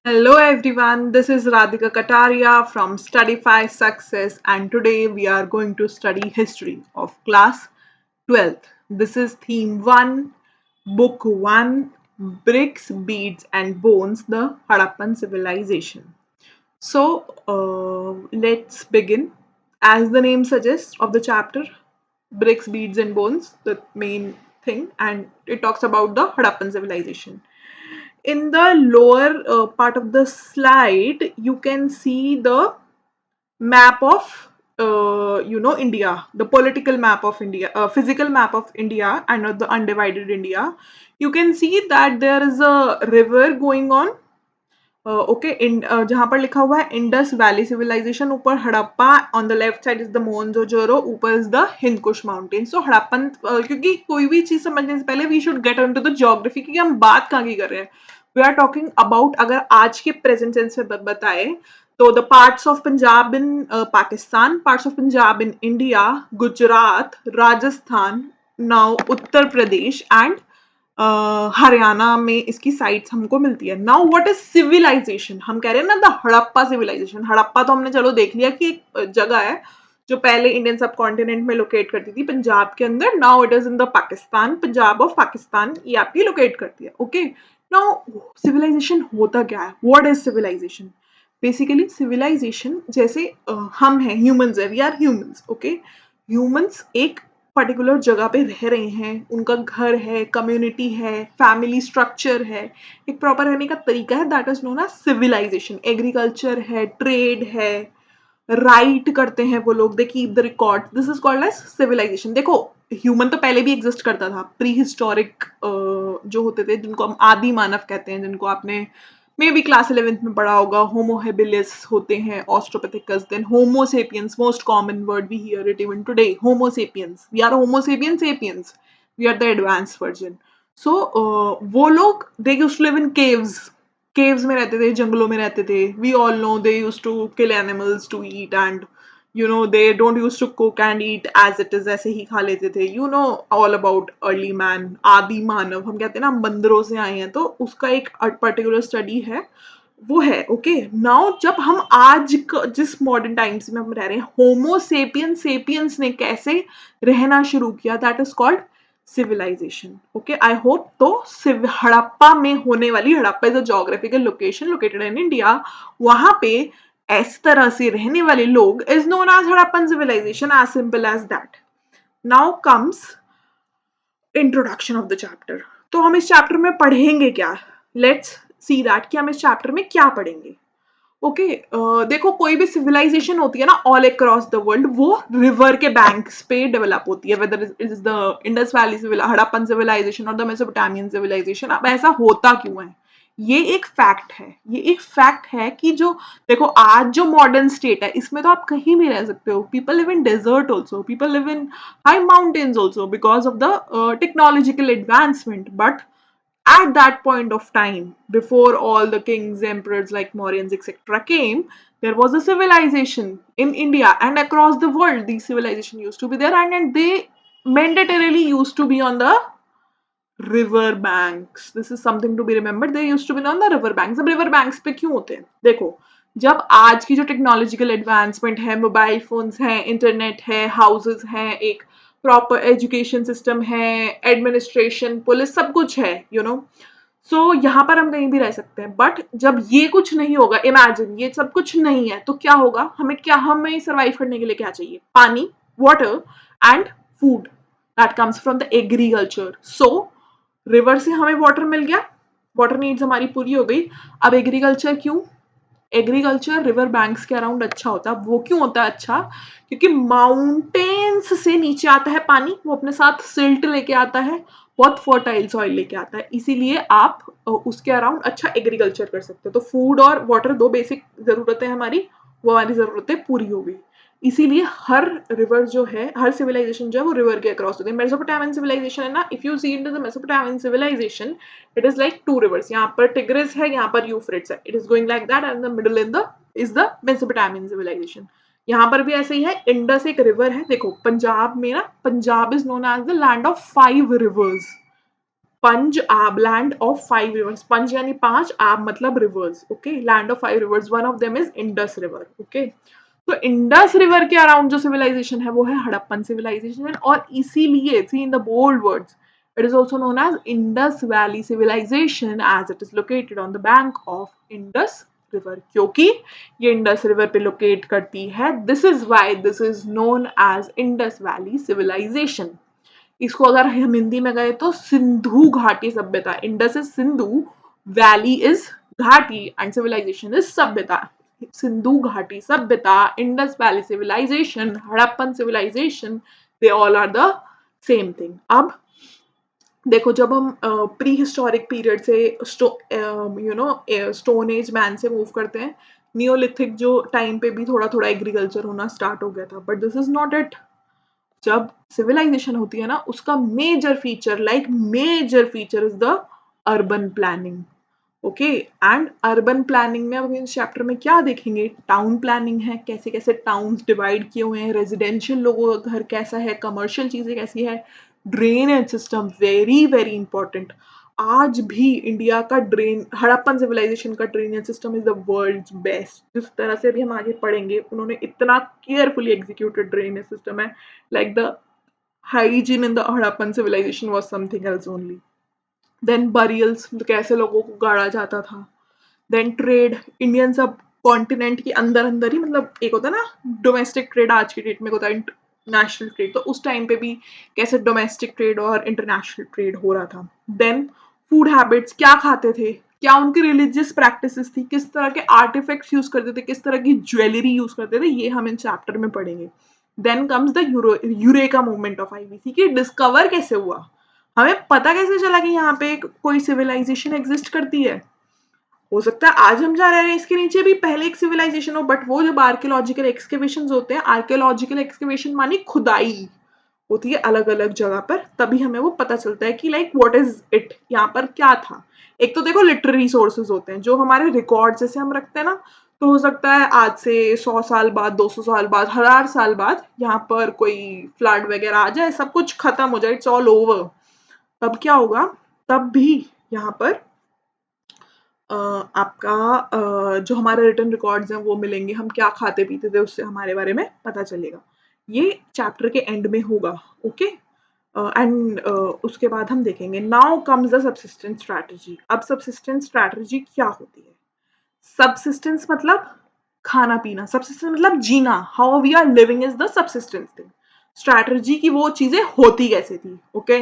Hello everyone, this is Radhika Kataria from Studify Success and today we are going to study history of class 12th. This is theme 1, book 1, Bricks, Beads and Bones, the Harappan Civilization. Let's begin. As the name suggests of the chapter, Bricks, Beads and Bones, the main thing, and it talks about the Harappan civilization. In the lower part of the slide, you can see the map of India, the political map of India, physical map of India, and of the undivided India. You can see that there is a river going on. Okay जहाँ पर लिखा हुआ है Indus valley civilisation, ऊपर Harappa, on the left side is the Mohenjodaro, ऊपर is the Hindukush mountain. So Harappan, क्योंकि कोई भी चीज समझने से पहले we should get into the geography, क्योंकि हम बात कहाँ की कर रहे हैं. वी आर टॉकिंग अबाउट, अगर आज के प्रेजेंट टेंस में बताए तो the parts of Punjab in Pakistan, parts of Punjab in India, Gujarat, Rajasthan, now Uttar Pradesh and Haryana में इसकी साइट्स हमको मिलती है. Now what is civilization? हम कह रहे हैं ना द हड़प्पा सिविलाइजेशन. हड़प्पा तो हमने चलो देख लिया कि एक जगह है जो पहले इंडियन सब कॉन्टिनेंट में लोकेट करती थी पंजाब के अंदर. Now it is in the Pakistan, Punjab of Pakistan ये आपकी लोकेट करती है. ओके, नाउ सिविलाइजेशन होता क्या है? What is civilization? Basically civilization जैसे हम हैं, ह्यूमंस है, we are humans. Okay, humans एक पर्टिकुलर जगह पे रह रहे हैं, उनका घर है, कम्युनिटी है, फैमिली स्ट्रक्चर है, एक प्रॉपर रहने का तरीका है, that is known as civilization. Agriculture है, ट्रेड है, राइट करते हैं वो लोग, they keep the record, this is called as civilization. देखो, ह्यूमन तो पहले भी एग्जिस्ट करता था. प्री हिस्टोरिक जो होते थे, जिनको हम आदि मानव कहते हैं, जिनको आपने मे बी क्लास 11th में पढ़ा होगा, होमो हेबिलिस होते हैं, australopithecus, then homo sapiens, most common word we hear it even today, homo sapiens. We are homo sapiens sapiens, we are the advanced version. So वो लोग they used to live in caves, caves में रहते थे, जंगलों में रहते थे. We all know they used to kill animals to eat and they don't use to cook and eat as it is, ऐसे ही खा लेते थे. ऑल अबाउट अर्ली मैन, आदि मानव हम कहते हैं ना, हम बंदरों से आए हैं, तो उसका एक पर्टिकुलर स्टडी है, वो है. ओके, नाउ जब हम आज जिस मॉडर्न टाइम्स में हम रह रहे हैं, होमो सेपियंस सेपियंस ने कैसे रहना शुरू किया, that is called civilization. Okay, I hope तो हड़प्पा में होने वाली, Harappa is a geographical location located in India, वहां पे इस तरह से रहने वाले लोग is known as Harappan civilization, as simple as that. Now comes introduction of the chapter. तो हम इस चैप्टर में पढ़ेंगे क्या? लेट्स सी दैट कि हम इस चैप्टर में क्या पढ़ेंगे. ओके, देखो, कोई भी सिविलाइजेशन होती है ना ऑल अक्रॉस द वर्ल्ड, वो रिवर के बैंक्स पे डेवलप होती है, whether it is the Indus valley Harappan civilisation और द मेसोपोटामियन सिविलाइजेशन. अब ऐसा होता क्यों है? ये एक फैक्ट है, ये एक फैक्ट है कि जो, देखो, आज जो मॉडर्न स्टेट है, इसमें तो आप कहीं भी रह सकते हो. People live in desert also, people live in high mountains also because of the technological advancement. But at that point of time, before all the kings, emperors like Mauryans, etc., came, there was a civilization in India and across the world. These civilization used to be there, and they mandatorily used to be on the river banks. This is something to be remembered. They used to be on the river banks. अब river banks पे क्यों होते हैं? देखो, जब आज की जो टेक्नोलॉजिकल एडवांसमेंट है, मोबाइल फोन्स हैं, इंटरनेट है, हाउसेस हैं, एक प्रॉपर एजुकेशन सिस्टम है, एडमिनिस्ट्रेशन, पुलिस, सब कुछ है, सो यहाँ पर हम कहीं भी रह सकते हैं. बट जब ये कुछ नहीं होगा, इमेजिन ये सब कुछ नहीं है, तो क्या होगा? हमें सर्वाइव करने के लिए क्या चाहिए? पानी, water and food, that comes from the agriculture. So river से हमें वाटर मिल गया, वाटर नीड्स हमारी पूरी हो गई. अब एग्रीकल्चर क्यों? एग्रीकल्चर रिवर बैंक्स के अराउंड अच्छा होता है. वो क्यों होता है अच्छा? क्योंकि माउंटेन्स से नीचे आता है पानी, वो अपने साथ सिल्ट लेके आता है, बहुत फर्टाइल सॉइल लेके आता है, इसीलिए आप उसके अराउंड अच्छा एग्रीकल्चर कर सकते हो. तो फूड और वाटर, दो बेसिक जरूरतें हमारी, वो हमारी जरूरतें पूरी हो गई. इसीलिए हर रिवर जो है, हर सिविलाइजेशन जो है, वो रिवर के अक्रॉस होती है. मेसोपोटामियन सिविलाइजेशन है ना, if you see into the Mesopotamian civilization, it is like two rivers. यहाँ पर टिग्रिस है, यहाँ पर यूफ्रेट्स है. It is going like that, and the middle in the is the Mesopotamian civilization. यहाँ पर भी ऐसे ही है. इंडस एक रिवर है. देखो, पंजाब में ना, Punjab is known as the land of 5 rivers. पंज आब, लैंड ऑफ 5 रिवर्स. पंज यानी 5, आब मतलब rivers. Okay, land of 5 rivers, one of them is Indus river. Okay, तो इंडस रिवर के अराउंड जो सिविलाइजेशन है वो है हड़प्पन सिविलाइजेशन. और इसीलिए see in the bold words, it is also known as Indus Valley Civilization as it is located on the bank of Indus River, क्योंकि ये इंडस रिवर पे लोकेट करती है. This is why this is known as Indus valley civilization. इसको अगर हम हिंदी में गए तो सिंधु घाटी सभ्यता. Indus is Sindhu, valley is घाटी एंड सिविलाइजेशन इज सभ्यता. सिंधु घाटी सभ्यता, Indus valley civilization, Harappan civilization, they all are the same thing. अब देखो, जब हम प्री हिस्टोरिक पीरियड से स्टोन एज मैन से मूव करते हैं, नियोलिथिक जो टाइम पे भी थोड़ा थोड़ा एग्रीकल्चर होना स्टार्ट हो गया था, but this is not it. जब सिविलाइजेशन होती है ना, उसका major feature is the urban planning. Okay, and urban planning में अब इस चैप्टर में क्या देखेंगे, टाउन प्लानिंग है, कैसे कैसे टाउन्स डिवाइड किए हुए हैं, रेजिडेंशियल लोगों का घर कैसा है, कमर्शियल चीजें कैसी है, drainage system very very important. आज भी इंडिया का हड़प्पन सिविलाइजेशन का drainage system is the world's best. जिस तरह से अभी हम आगे पढ़ेंगे, उन्होंने इतना केयरफुली एग्जीक्यूटेड ड्रेनेज सिस्टम है. Like the hygiene in the Harappan civilization was something else only. Then burials, कैसे लोगों को गाड़ा जाता था. Then trade, Indian subcontinent के अंदर अंदर ही, मतलब एक होता है ना डोमेस्टिक ट्रेड, आज की डेट में होता है इंटरनेशनल ट्रेड, तो उस टाइम पे भी कैसे डोमेस्टिक ट्रेड और इंटरनेशनल ट्रेड हो रहा था. देन फूड हैबिट्स, क्या खाते थे, क्या उनकी रिलीजियस प्रैक्टिसेस थी, किस तरह के आर्टिफैक्ट्स यूज करते थे, किस तरह की ज्वेलरी यूज करते थे, ये हम इन चैप्टर में पढ़ेंगे. Then comes the eureka movement of IBC, कि डिस्कवर कैसे हुआ, हमें पता कैसे चला कि यहाँ पे कोई सिविलाइजेशन एग्जिस्ट करती है. हो सकता है आज हम जा रहे हैं इसके नीचे भी पहले एक सिविलाइजेशन हो, बट वो जब आर्कियोलॉजिकल एक्सकेवेशन होते हैं, आर्कियोलॉजिकल एक्सकेवेशन मानी खुदाई होती है अलग अलग जगह पर, तभी हमें वो पता चलता है कि लाइक व्हाट इज इट, यहाँ पर क्या था. एक तो देखो लिटरेरी सोर्सेज होते हैं जो हमारे रिकॉर्ड जैसे हम रखते हैं ना, तो हो सकता है आज से 100 साल बाद, 200 साल बाद, 1000 साल बाद यहाँ पर कोई फ्लड वगैरह आ जाए, सब कुछ खत्म हो जाए, इट्स ऑल ओवर. तब क्या होगा, तब भी यहाँ पर आपका जो हमारे रिटन रिकॉर्ड्स हैं वो मिलेंगे, हम क्या खाते पीते थे उससे हमारे बारे में पता चलेगा. ये चैप्टर के एंड में होगा. ओके, एंड उसके बाद हम देखेंगे. Now comes the subsistence strategy. अब सबसिस्टेंस स्ट्रैटेजी क्या होती है. सबसिस्टेंस मतलब खाना पीना, सबसिस्टेंस मतलब जीना, how we are living is the subsistence thing. Strategy की वो चीजें होती कैसे थी. ओके,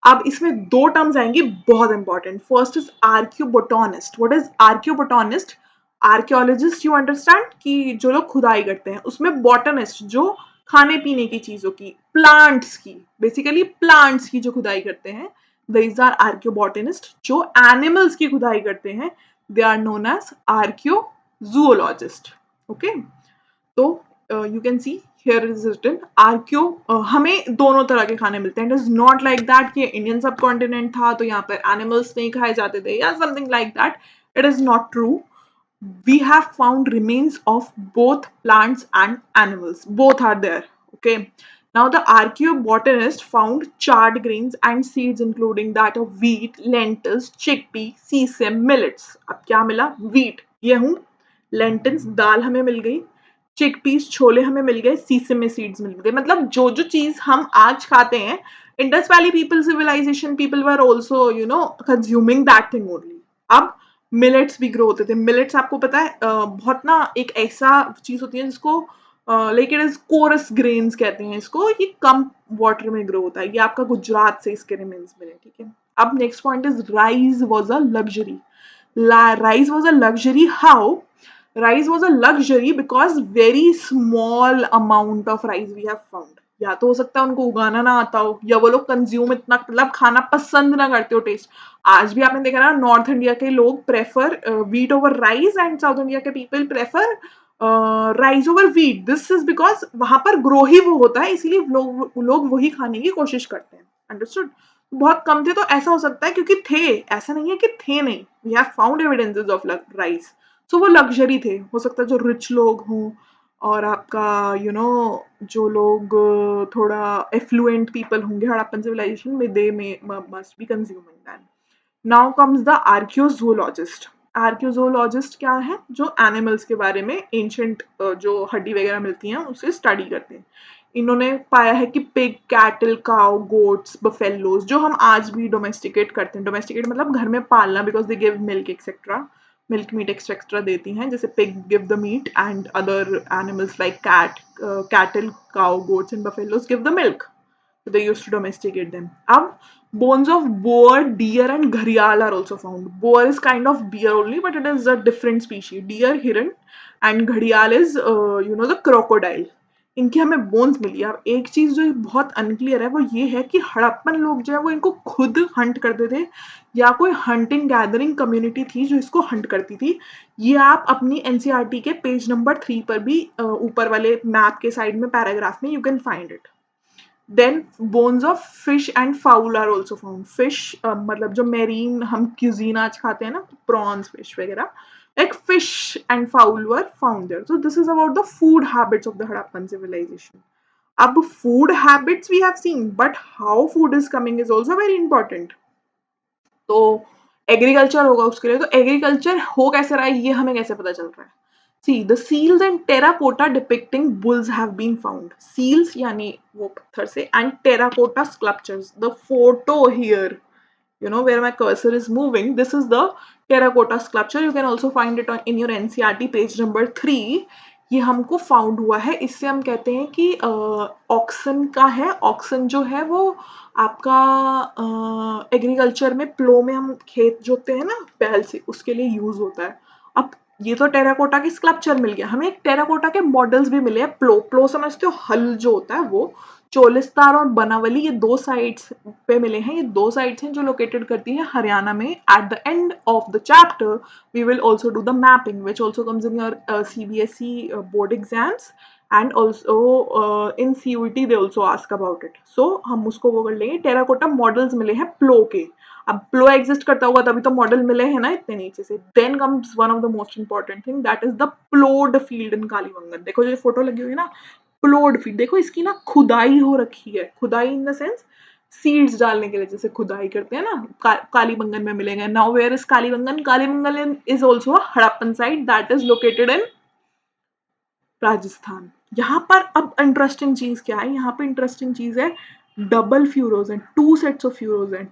अब इसमें दो टर्म्स आएंगी बहुत important. First is archaeobotanist. What is archaeobotanist? Archaeologist, you understand, कि जो लोग खुदाई करते हैं. उसमें बॉटनिस्ट, जो खाने पीने की चीजों की, प्लांट्स की, बेसिकली प्लांट्स की जो खुदाई करते हैं, दीज आर आर्क्योबोटनिस्ट. जो एनिमल्स की खुदाई करते हैं, they are known as archaeozoologist. Okay, तो you can see here is written archaeo. हमें दोनों तरह के खाने मिलते हैं. It is not like that कि इंडियन सब कॉन्टिनेंट था तो यहाँ पर एनिमल्स नहीं खाए जाते थे या something like that. It is not true. We have found remains of both plants and animals. Both are there. Okay. Now the archaeobotanist found charred grains and seeds including that of wheat, lentils, chickpea, sesame, millets. अब क्या मिला? Wheat, गेहूं, lentils, दाल हमें मिल गई, chickpeas, chole हमें मिल गए, सीसमे seeds मिल गए. मतलब जो जो चीज हम आज खाते हैं, Indus valley people, civilization people were also consuming that thing only. अब मिलेट्स भी ग्रो होते थे. मिलेट्स आपको पता है बहुत ना एक ऐसा चीज होती है जिसको like it is coarse grains कहते हैं इसको. ये कम वाटर में ग्रो होता है. ये आपका गुजरात से इसके रिमेन्स मिले. ठीक है. अब next point is rice was a luxury. Rice was a luxury. How? Rice was a luxury because very small amount of rice we have found. या तो हो सकता है उनको उगाना ना आता हो, या वो लोग कंज्यूम इतना मतलब खाना पसंद ना करते हो टेस्ट. आज भी आपने देखा ना, नॉर्थ इंडिया के लोग prefer wheat over rice and south India के people prefer rice over wheat. This is because वहां पर ग्रो ही वो होता है, इसीलिए लोग वही खाने की कोशिश करते हैं. अंडरस्टूड. बहुत कम थे तो ऐसा हो सकता है, क्योंकि थे, ऐसा नहीं है कि थे नहीं. We have found evidences of rice. So वो लग्जरी थे. हो सकता है जो रिच लोग हों, और आपका जो लोग थोड़ा एफ्लुएंट पीपल होंगे हड़प्पन सिविलाइजेशन में, they may must be consuming that. Now comes the archaeozoologist. Archaeozoologist क्या है? जो एनिमल्स के बारे में एंशंट जो हड्डी वगैरह मिलती हैं उसे स्टडी करते हैं. इन्होंने पाया है कि pig, cattle, cow, goats, buffaloes जो हम आज भी डोमेस्टिकेट करते हैं, डोमेस्टिकेट मतलब घर में पालना, because they give milk etcetera, milk meat etcetera देती हैं, जैसे pig give the meat and other animals like cattle, cow, goats and buffaloes give the milk. So they used to domesticate them. Now, bones of boar, deer, and gharial are also found. Boar is kind of deer only, but it is a different species. Deer, hiran, and gharial is, the crocodile. इनकी हमें bones मिली. अब एक चीज जो बहुत unclear है वो ये है कि हड़प्पन लोग जो है वो इनको खुद हंट करते थे या कोई हंटिंग गैदरिंग कम्युनिटी थी जो इसको हंट करती थी. ये आप अपनी एनसीईआरटी के पेज नंबर 3 पर भी ऊपर वाले मैप के साइड में पैराग्राफ में you can find it. Then bones of fish and fowl are also found. Fish मतलब जो मेरीन हम क्यूजीन आज खाते हैं ना, प्रॉन्स, फिश वगैरह, like fish and fowl were found there. So this is about the food habits of the Harappan civilization. अब food habits we have seen, but how food is coming is also very important. तो agriculture होगा उसके लिए, तो agriculture हो कैसे रहा है ये हमें कैसे पता चल रहा है? See, the seals and terracotta depicting bulls have been found. Seals यानी वो पत्थर से, and terracotta sculptures. The photo here, where my cursor is moving, this is the terracotta sculpture. You can also find it in your NCERT page number 3. ये हमको found हुआ है. इससे हम कहते हैं कि ऑक्सन का है. ऑक्सन जो है वो आपका एग्रीकल्चर में प्लो में हम खेत जोतते हैं ना बैल से, उसके लिए यूज होता है. अब ये तो टेराकोटा की स्कल्पचर मिल गया, हमें एक टेराकोटा के मॉडल्स भी मिले हैं. प्लो, प्लो समझते हो, हल जो होता है वो. चोलिस्तान और बनावली ये दो साइट्स पे मिले हैं. ये दो साइट्स हैं जो लोकेटेड करती हैं हरियाणा में. At the end of the chapter we will also do the mapping which also comes in your CBSE board exams, and also in CUET they also ask about it. So हम उसको वो कर लेंगे. Terracotta models मिले हैं प्लो के. अब प्लो exist करता होगा तभी तो मॉडल मिले हैं ना इतने नीचे से. Then comes one of the most important thing, that is the ploughed field in Kalibangan. देखो जो फोटो लगी हुई है ना, प्लोड फील्ड, देखो इसकी ना खुदाई हो रखी है. खुदाई इन द सेंस सीड्स डालने के लिए जैसे खुदाई करते हैं ना, कालीबंगन में मिलेंगे. Now where is Kalibangan? Kalibangan is also a Harappan site that is located in Rajasthan. यहाँ पर अब इंटरेस्टिंग चीज क्या है? यहाँ पे इंटरेस्टिंग चीज है double furrows and two sets of furrows and,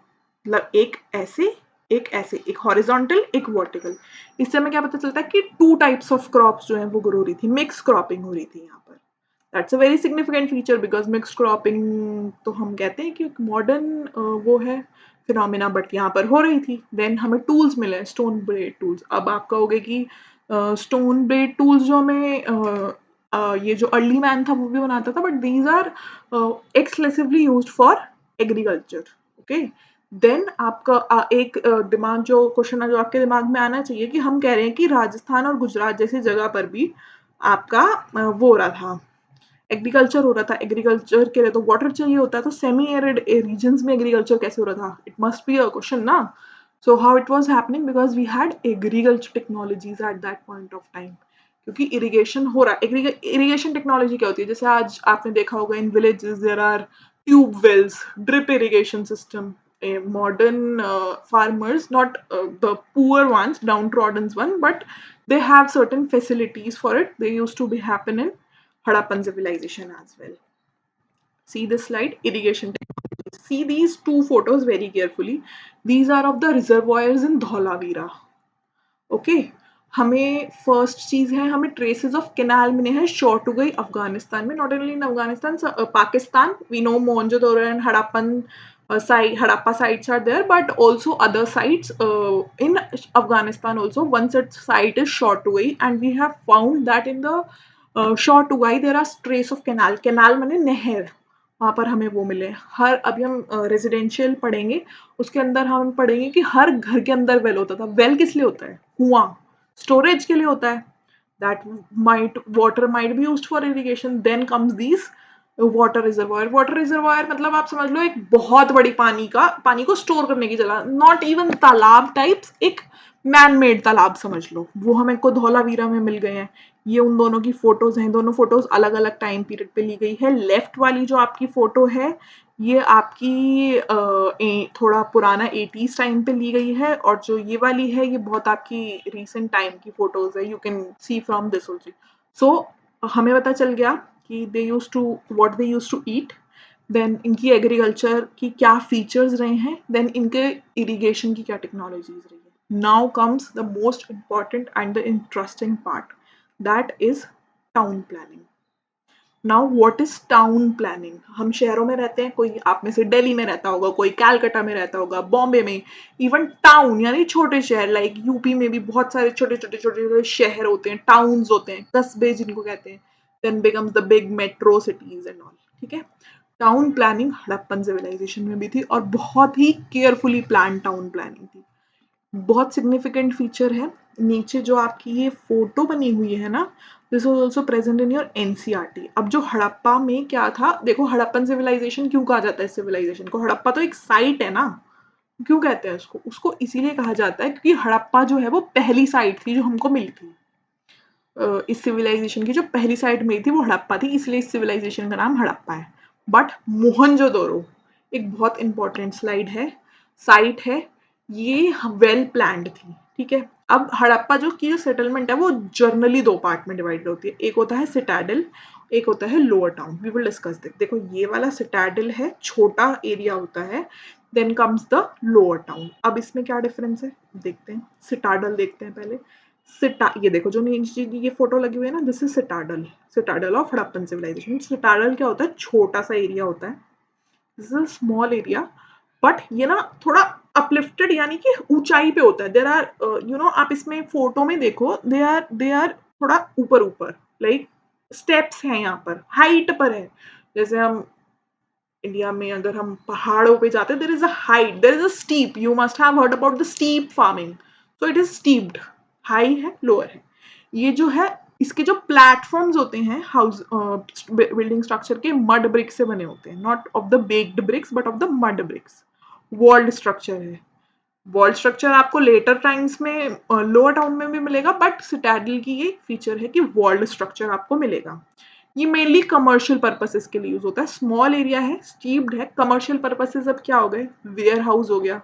मतलब एक ऐसे, एक ऐसे, एक हॉरिजॉन्टल, एक वर्टिकल. इससे हमें क्या पता चलता है कि टू टाइप्स ऑफ क्रॉप्स जो है वो ग्रो हो रही थी, मिक्स क्रॉपिंग हो रही थी यहाँ पर. That's a very significant feature because mix cropping तो हम कहते हैं कि मॉडर्न वो है फिनोमिना, बट यहाँ पर हो रही थी. देन हमें टूल्स मिले, स्टोन ब्लेड टूल्स. अब आप कहोगे कि स्टोन ब्लेड टूल्स जो हमें ये जो अर्ली मैन था वो भी बनाता था, but these are exclusively used for agriculture. Okay. Then आपका एक दिमाग जो क्वेश्चन है जो आपके दिमाग में आना चाहिए कि हम कह रहे हैं कि राजस्थान और गुजरात जैसी जगह पर भी आपका वो हो रहा था, एग्रीकल्चर हो रहा था. एग्रीकल्चर के लिए तो वाटर चाहिए होता है, तो सेमी एरिड रीजन्स में एग्रीकल्चर कैसे हो रहा था? It must be a question ना. So how it was happening? Because we had agriculture technologies at that point of time. क्योंकि इरिगेशन हो रहा है. इरिगेशन टेक्नोलॉजी क्या होती है? जैसे आज आपने देखा होगा in villages there are tube wells, drip irrigation system. Modern farmers, not the poor ones, downtrodden one, but they have certain facilities for it. They used to be happen in Harappan civilization as well. See this slide, irrigation technology. See these two photos very carefully. These are of the reservoirs in Dholavira. Okay. हमें first चीज है, हमें traces of canal मिले हैं शोटुगई अफगानिस्तान में. Not only in Afghanistan, Pakistan, we know Mohenjodaro and Harappan Harappa sites are there, but also other sites in Afghanistan also. One such site is Shortugai, and we have found that in the Shortugai there are trace of canal. Canal माने नहर. वहाँ पर हमें वो मिले. हर अभी हम residential पढ़ेंगे, उसके अंदर हम पढ़ेंगे कि हर घर के अंदर वेल होता था. वेल किस लिए होता है? कुआं स्टोरेज के लिए होता है. That might water might be used for irrigation. Then comes these water reservoir. Water reservoir मतलब आप समझ लो एक बहुत बड़ी पानी को स्टोर करने की जगह. नॉट इवन तालाब टाइप्स, एक मैन मेड तालाब समझ लो, वो हमें को धौलावीरा में मिल गए हैं। ये उन दोनों की फोटोज हैं, दोनों फोटोज अलग अलग टाइम पीरियड पे ली गई है। लेफ्ट वाली जो आपकी फोटो है ये आपकी थोड़ा पुराना 80s टाइम पे ली गई है, और जो ये वाली है ये बहुत आपकी रिसेंट टाइम की फोटोज है। You can see from this also. So हमें पता चल गया कि they use to what they use to eat, then इनकी एग्रीकल्चर की क्या फीचर्स रहे हैं, देन इनके इरिगेशन की क्या टेक्नोलॉजीज रही है। Now comes the most important and the interesting part, that is town planning. Now what is town planning? हम शहरों में रहते हैं, कोई आप में से दिल्ली में रहता होगा, कोई कैलकाटा में रहता होगा, बॉम्बे में। इवन टाउन यानी छोटे शहर, लाइक यूपी में भी बहुत सारे छोटे छोटे छोटे छोटे शहर होते हैं, टाउन्स होते हैं, कस्बे जिनको कहते हैं। Then becomes the big metro cities and all. ठीक है, टाउन प्लानिंग हड़प्पन सिविलाइजेशन में भी थी, और बहुत ही केयरफुली प्लान टाउन प्लानिंग थी। बहुत सिग्निफिकेंट फीचर है। नीचे जो आपकी ये फोटो बनी हुई है ना, this was also present in your NCERT. अब जो हड़प्पा में क्या था, देखो हड़प्पन सिविलाइजेशन क्यों कहा जाता है इस सिविलाइजेशन को? हड़प्पा तो एक साइट है ना, क्यों कहते हैं उसको? उसको इसीलिए कहा जाता है क्योंकि हड़प्पा जो है वो पहली साइट थी जो हमको मिली थी। इस सिविलाइजेशन की जो पहली साइट मिली थी वो हड़प्पा थी, इसलिए इस सिविलाइजेशन का नाम हड़प्पा है। बट मोहनजोदड़ो एक बहुत इंपॉर्टेंट स्लाइड है, साइट है, ये वेल प्लान्ड थी। ठीक है, अब हड़प्पा जो की जो सेटलमेंट है वो जर्नली दो पार्ट में डिवाइड होती है, एक होता है सिटाडल, एक होता है lower town. We will discuss this. देखो ये वाला सिटाडल है, छोटा एरिया होता है, then comes the lower town. अब इसमें क्या डिफरेंस है देखते हैं। सिटाडल देखते हैं पहले। सिटा ये देखो जो नीचे ये फोटो लगी हुई है ना, this is citadel, citadel of Harappan civilization. Citadel क्या होता है? छोटा सा एरिया होता है, this is small area, but ये ना थोड़ा अपलिफ्टेड यानी कि ऊंचाई पे होता है। देर आर यू नो, आप इसमें फोटो में देखो, दे आर थोड़ा ऊपर ऊपर, लाइक स्टेप्स हैं यहाँ पर, हाइट पर है। जैसे हम इंडिया में अगर हम पहाड़ों पे जाते हैं, there is a height, there is a steep, you must have heard about the steep farming. So it is steeped, high है लोअर है। ये जो है इसके जो प्लेटफॉर्म्स होते हैं हाउस बिल्डिंग स्ट्रक्चर के, मड ब्रिक से बने होते हैं, not of the baked bricks but of the mud bricks. Walled structure है। वॉल स्ट्रक्चर आपको लेटर टाइम्स में लोअर टाउन में भी मिलेगा, बट सिटैडल की ये फीचर है कि वॉल्ड स्ट्रक्चर आपको मिलेगा। ये मेनली कमर्शियल पर्पसेस के लिए यूज होता है। स्मॉल एरिया है, स्टीप्ड है, कमर्शियल पर्पसेस अब क्या हो गए? वेयर हाउस हो गया।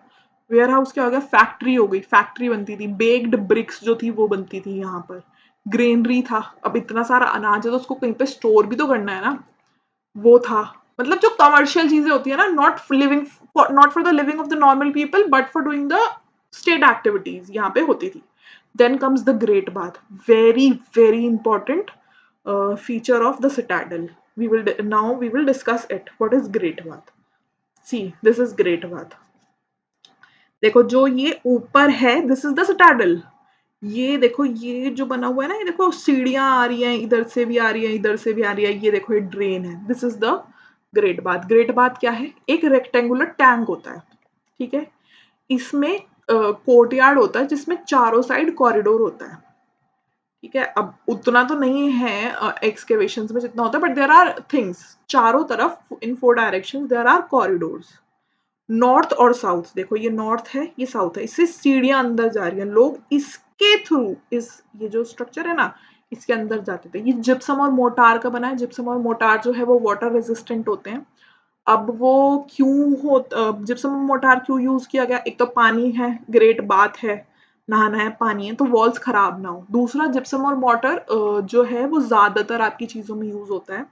वेयर हाउस क्या हो गया? फैक्ट्री हो गई, फैक्ट्री बनती थी, बेक्ड ब्रिक्स जो थी वो बनती थी यहाँ पर। ग्रेनरी था, अब इतना सारा अनाज है तो उसको कहीं पे स्टोर भी तो करना है ना, वो था। मतलब जो कमर्शियल चीजें होती है ना, not for the living of the normal people but for doing the state activities, यहाँ पे होती थी। Then comes the great bath, very very important feature of the citadel. We will discuss it. What is Great Bath? See, this is Great Bath. देखो जो ये ऊपर है, this is the citadel. ये देखो ये जो बना हुआ है ना, ये देखो सीढ़ियां आ रही हैं, इधर से भी आ रही है, इधर से भी आ रही है, ये देखो ये ड्रेन है, this is the great bath. Great bath क्या है? एक रेक्टेंगुलर टैंक होता है। ठीक है, इसमें कोर्टयार्ड होता है जिसमें चारों साइड कॉरिडोर होता है। ठीक है, अब उतना तो नहीं है एक्सकेवेशन में जितना होता है, बट देर आर थिंग्स चारों तरफ, in 4 direction there are corridors. North और साउथ, देखो ये नॉर्थ है ये साउथ है, इससे सीढ़ियां अंदर जा रही हैं, लोग इसके थ्रू, इस ये जो स्ट्रक्चर है ना इसके अंदर जाते थे। ये जिप्सम और मोटार का बना है। जिप्सम और मोटार जो है वो वाटर रेजिस्टेंट होते हैं। अब वो क्यों हो, जिप्सम और मोटार क्यों यूज किया गया? एक तो पानी है, ग्रेट बाथ है, नहाना है, पानी है, तो वॉल्स खराब ना हो। दूसरा, जिप्सम और मोटर जो है वो ज्यादातर आपकी चीजों में यूज होता है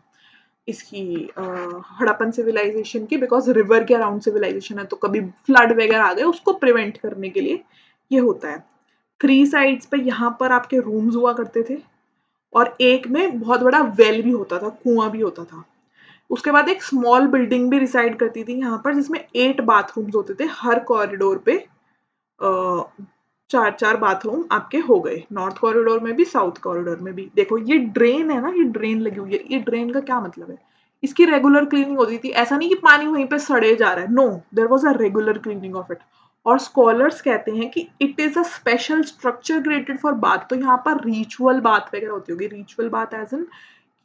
इसकी हड़प्पन सिविलाइजेशन की, बिकॉज रिवर के अराउंड सिविलाइजेशन है तो कभी फ्लड वगैरह आ गए उसको प्रिवेंट करने के लिए ये होता है। 3 साइड्स पे यहाँ पर आपके रूम्स हुआ करते थे, और एक में बहुत बड़ा वेल भी होता था, कुआं भी होता था। उसके बाद एक स्मॉल बिल्डिंग भी रिसाइड करती थी यहाँ पर, जिसमें 8 बाथरूम्स होते थे हर कॉरिडोर पे। 4-4 बाथरूम आपके हो गए, नॉर्थ कॉरिडोर में भी साउथ कॉरिडोर में भी। देखो ये ड्रेन है ना, ये ड्रेन लगी हुई है, ये ड्रेन का क्या मतलब है? इसकी रेगुलर क्लीनिंग होती थी, ऐसा नहीं कि पानी वहीं पे सड़े जा रहा है, no, there was a regular cleaning of it. और स्कॉलर्स कहते हैं कि it is a special structure created for bath. तो यहाँ पर रिचुअल बाथ वगैरह होती होगी, रिचुअल बाथ एज इन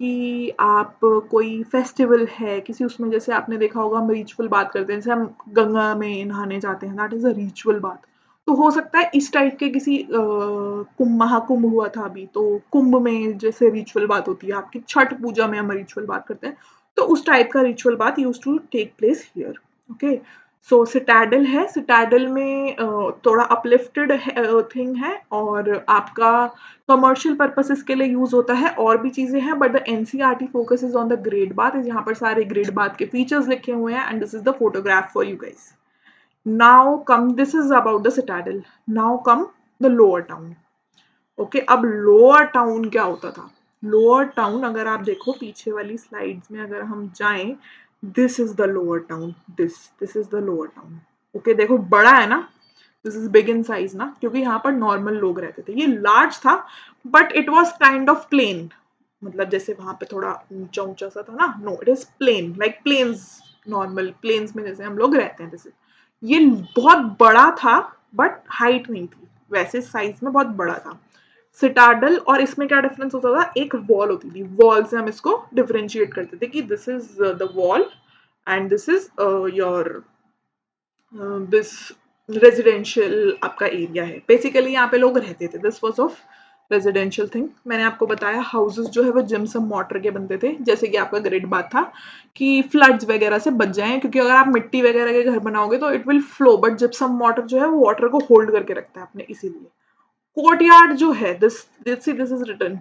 कि आप कोई फेस्टिवल है किसी उसमें, जैसे आपने देखा होगा हम रिचुअल बात करते हैं, जैसे हम गंगा में नहाने जाते हैं, दैट इज अ रिचुअल बात। तो हो सकता है इस टाइप के किसी कुंभ महाकुंभ हुआ था अभी, तो कुंभ में जैसे रिचुअल बात होती है आपकी, छठ पूजा में हम रिचुअल बात करते हैं, तो उस टाइप का ritual bath used to take place here. Okay, so citadel है, सिटाडल में थोड़ा अपलिफ्टेड थिंग है और आपका कमर्शियल पर्पसेस के लिए यूज होता है, और भी चीजें हैं, but the NCERT focuses on the great bath, यहाँ पर सारे ग्रेट बाथ के फीचर्स लिखे हुए हैं, and this is the photograph for you guys. Now come, this is about the citadel. Now come the lower town. Okay, अब lower town क्या होता था? लोअर टाउन अगर आप देखो पीछे वाली स्लाइड्स में अगर हम जाएं, this is the lower town, this is the lower town. Okay, देखो बड़ा है ना, this is big in size ना, क्योंकि यहाँ पर नॉर्मल लोग रहते थे। ये लार्ज था but it was kind of plain, मतलब जैसे वहां पे थोड़ा ऊंचा ऊंचा सा था ना, no it is plain, like plains, normal plains में जैसे हम लोग रहते हैं जैसे। ये बहुत बड़ा था बट हाइट नहीं थी, वैसे साइज में बहुत बड़ा था। सिटाडल और इसमें क्या डिफरेंस होता था, एक वॉल होती थी, वॉल से हम इसको डिफरेंशिएट करते थे कि this is the wall and this is your this residential आपका एरिया है। बेसिकली यहाँ पे लोग रहते थे, this was of residential thing. मैंने आपको बताया हाउसेस जो है वो जिम्सम मॉर्टर के बनते थे, जैसे कि आपका ग्रेट बात था कि फ्लड्स वगैरह से बच जाएं, क्योंकि अगर आप मिट्टी वगैरह के घर बनाओगे तो it will flow, but gypsum mortar जो है वो वाटर को होल्ड करके रखता है अपने, इसीलिए। कोर्टयार्ड जो है, this is written,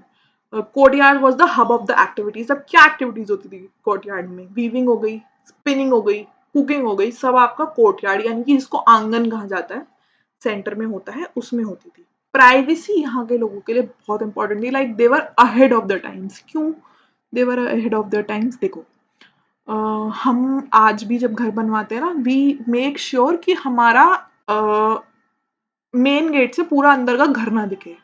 courtyard was the hub of the activities. अब क्या एक्टिविटीज होती थी कोर्टयार्ड में? वीविंग हो गई, स्पिनिंग हो गई, कुकिंग हो गई, सब आपका कोर्टयार्ड यानी कि जिसको आंगन कहा जाता है, सेंटर में होता है, उसमें होती थी। प्राइवेसी यहाँ के लोगों के लिए बहुत इंपॉर्टेंट थी, like they were ahead of the times. क्यों दे वर अहेड ऑफ द टाइम्स? देखो, हम आज भी जब घर बनवाते हैं ना, वी मेक श्योर कि हमारा मेन गेट से पूरा अंदर का घर ना दिखे।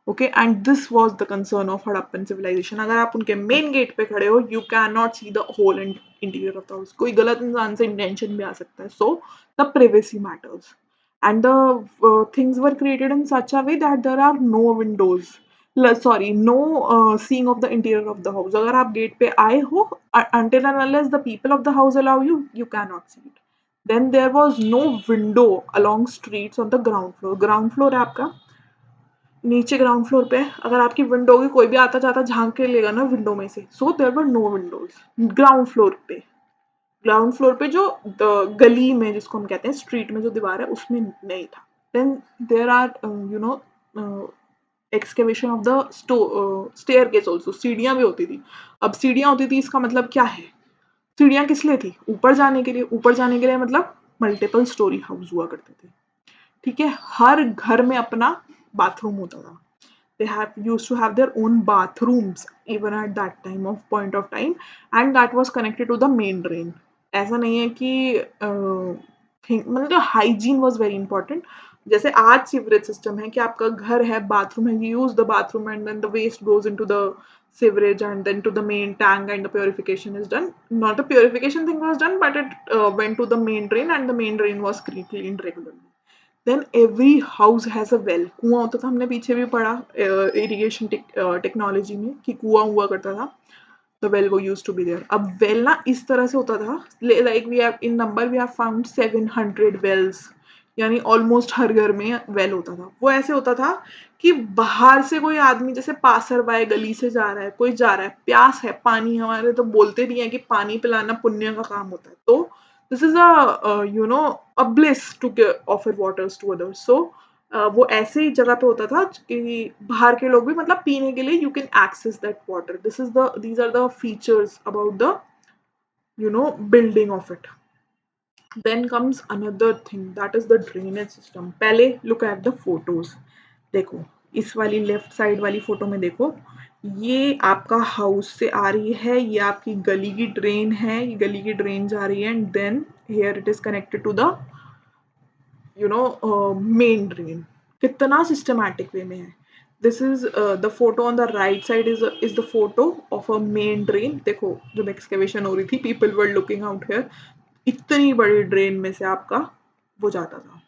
Okay, and this was the concern of Harappan civilization. अगर आप उनके मेन गेट पे खड़े हो, you can not see the whole interior of the house. कोई गलत इंसान से इंटेंशन भी आ सकता है, so the privacy matters, and the things were created in such a way that there are no windows, sorry, no seeing of the interior of the house. अगर आप गेट पे आए हो, until and unless the people of the house allow you, you cannot see it. Then there was no window along streets on the ground floor. ground floor है आपका नीचे, ground floor पे अगर आपकी विंडो होगी, कोई भी आता जाता झांक के लेगा ना विंडो में से, so there were no windows ground floor पे। ग्राउंड फ्लोर पे जो गली में जिसको हम कहते हैं स्ट्रीट में जो दीवार है उसमें नहीं था। Then there are you know excavation of the staircase also, सीढ़ियां भी होती थी। अब सीढ़ियां होती थी इसका मतलब क्या है? सीढ़ियां किस लिए थी? ऊपर जाने के लिए। ऊपर जाने के लिए मतलब मल्टीपल स्टोरी हाउस हुआ करते थे, ठीक है? हर घर में अपना बाथरूम होता था। they have used to have their own bathrooms even at that time of point of time, and that was connected to the main drain. ऐसा नहीं है कि मतलब हाइजीन वॉज वेरी इंपॉर्टेंट। जैसे आज सीवरेज सिस्टम है कि आपका घर है, बाथरूम है, you use the bathroom and then the waste goes into the sewerage and then to the main tank and the purification is done. Not the purification thing was done, but it went to the main drain and the main drain was cleaned regularly. Then every house has a well. कुआं होता था, हमने पीछे भी पढ़ा irrigation technology में कि कुआं हुआ करता था, द वेल वो यूज टू बी देयर। अब वेल ना इस तरह से होता था, like we have in number we have found 700 wells, यानी ऑलमोस्ट हर घर में वेल होता था। वो ऐसे होता था कि बाहर से कोई आदमी जैसे पासर बाय गली से जा रहा है, कोई जा रहा है, प्यास है, पानी, हमारे तो बोलते भी हैं कि पानी पिलाना पुण्य का काम होता है, तो this is a bliss to offer waters to others. So वो ऐसे ही जगह पे होता था कि बाहर के लोग भी मतलब पीने के लिए you can access that water. These are the features about the building of it. Then comes another thing, that is the drainage system. पहले look at the photos. देखो इस वाली लेफ्ट साइड वाली फोटो में देखो, ये आपका हाउस से आ रही है, ये आपकी गली की ड्रेन है, ये गली की ड्रेन जा रही है, and then here it is connected to the main drain. कितना सिस्टमैटिक वे में है। This is the photo on the right side is the photo of a main drain. देखो जब एक्सकेवेशन हो रही थी, people were looking out here, इतनी बड़ी ड्रेन में से आपका वो जाता था।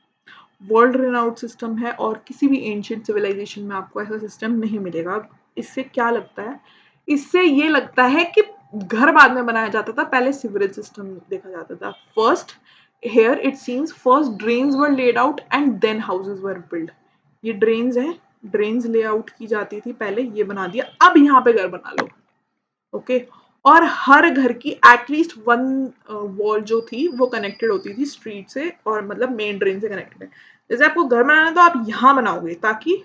वर्ल्ड रेनाउड सिस्टम है और किसी भी एंशियंट सिविलाइजेशन में आपको ऐसा सिस्टम नहीं मिलेगा। इससे क्या लगता है? इससे ये लगता है कि घर बाद में बनाया जाता था, पहले सिवरेज सिस्टम देखा जाता था। First here it seems first drains were laid out and then houses were built. ये drains हैं, drains layout की जाती थी पहले, ये बना दिया, अब यहाँ पे घर बना लो. ओके. और हर घर की एटलीस्ट वन वॉल जो थी वो कनेक्टेड होती थी स्ट्रीट से, और मतलब मेन ड्रेन से कनेक्टेड है. जैसे आपको घर बनाना है तो आप यहाँ बनाओगे, ताकि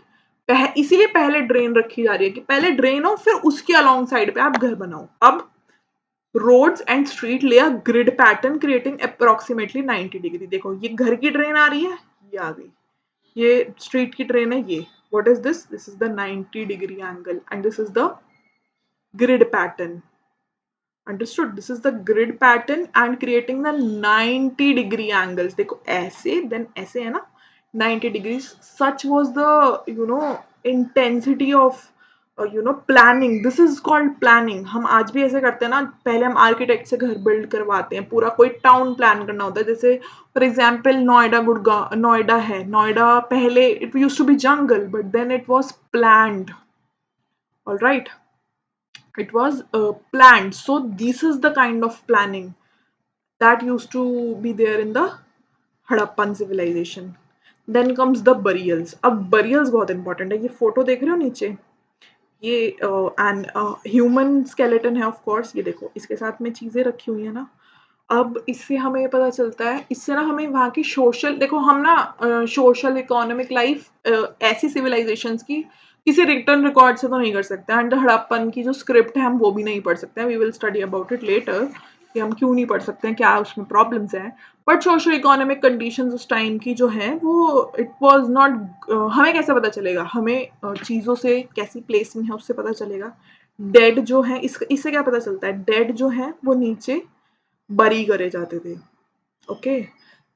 इसीलिए पहले ड्रेन रखी जा रही है कि पहले ड्रेन हो, फिर उसके अलोंग साइड पे आप घर बनाओ. अब रोड्स एंड स्ट्रीट ले अ grid pattern creating approximately 90 degree. देखो ये घर की ड्रेन आ रही है, ये आ गई, ये स्ट्रीट की ड्रेन है, ये what is this, this is the 90 degree angle and this is the grid pattern. Understood? This is the grid pattern and creating the 90-degree angles. देखो ऐसे then ऐसे है ना, 90 degrees. Such was the intensity of planning. This is called planning. हम आज भी ऐसे करते हैं ना, पहले हम आर्किटेक्ट से घर बिल्ड करवाते हैं, पूरा कोई टाउन प्लान करना होता है. जैसे फॉर एग्जाम्पल नोएडा, गुड़गांव, नोएडा है, नोएडा पहले it used to be jungle but then it was planned. All right, it was planned. So this is the kind of planning that used to be there in the Harappan civilization. Then comes the burials. अब burials बहुत important है. ये photo देख रहे हो नीचे, ये and human skeleton है ऑफ कोर्स. ये देखो इसके साथ में चीजें रखी हुई है ना. अब इससे हमें पता चलता है, इससे ना हमें वहाँ की सोशल, देखो हम ना सोशल इकोनॉमिक लाइफ ऐसी सिविलाइजेशंस की किसी रिटर्न रिकॉर्ड से तो नहीं कर सकते, एंड हड़प्पन की जो स्क्रिप्ट है हम वो भी नहीं पढ़ सकते हैं. We will study about it later कि हम क्यों नहीं पढ़ सकते हैं, क्या उसमें प्रॉब्लम्स हैं. बट सोशल इकोनॉमिक कंडीशंस उस टाइम की जो है वो इट वाज नॉट. हमें कैसे पता चलेगा, हमें चीज़ों से कैसी प्लेसिंग है उससे पता चलेगा. डेड जो है, इससे क्या पता चलता है, डेड जो है वो नीचे बरी करे जाते थे. ओके.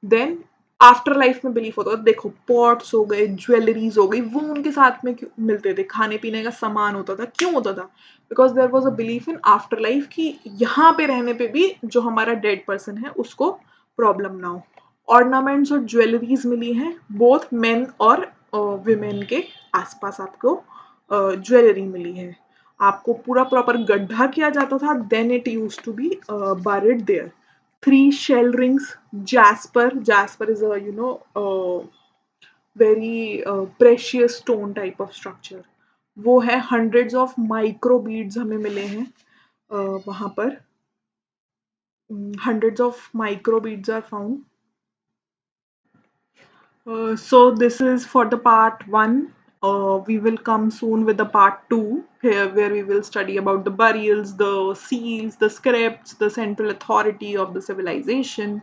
देन आफ्टर लाइफ में बिलीफ होता था. देखो पॉट्स हो गए, ज्वेलरीज हो गई, वो उनके साथ में क्यों मिलते थे, खाने पीने का सामान होता था, क्यों होता था, because there was a belief in afterlife कि यहाँ पे रहने पे भी जो हमारा डेड पर्सन है उसको प्रॉब्लम ना हो. ऑर्नामेंट्स और ज्वेलरीज मिली हैं बोथ मेन और विमेन के आसपास, आपको ज्वेलरी मिली है. आपको पूरा प्रॉपर गड्ढा किया जाता था, then it use to be buried there. Three shell rings, jasper. Jasper is a very precious stone type of structure. वो है. hundreds of micro beads हमें मिले हैं वहाँ पर. Hundreds of micro beads are found. So this is for the part 1. We will come soon with the part 2 here, where we will study about the burials, the seals, the scripts, the central authority of the civilization,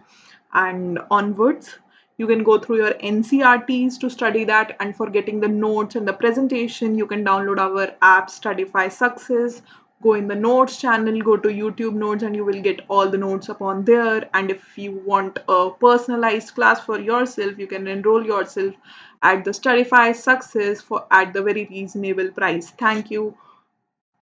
and onwards. You can go through your NCRTs to study that, and for getting the notes and the presentation, you can download our app Studify Success. Go in the notes channel, go to YouTube notes, and you will get all the notes upon there. And if you want a personalized class for yourself, you can enroll yourself at the Studify Success for at the very reasonable price. Thank you.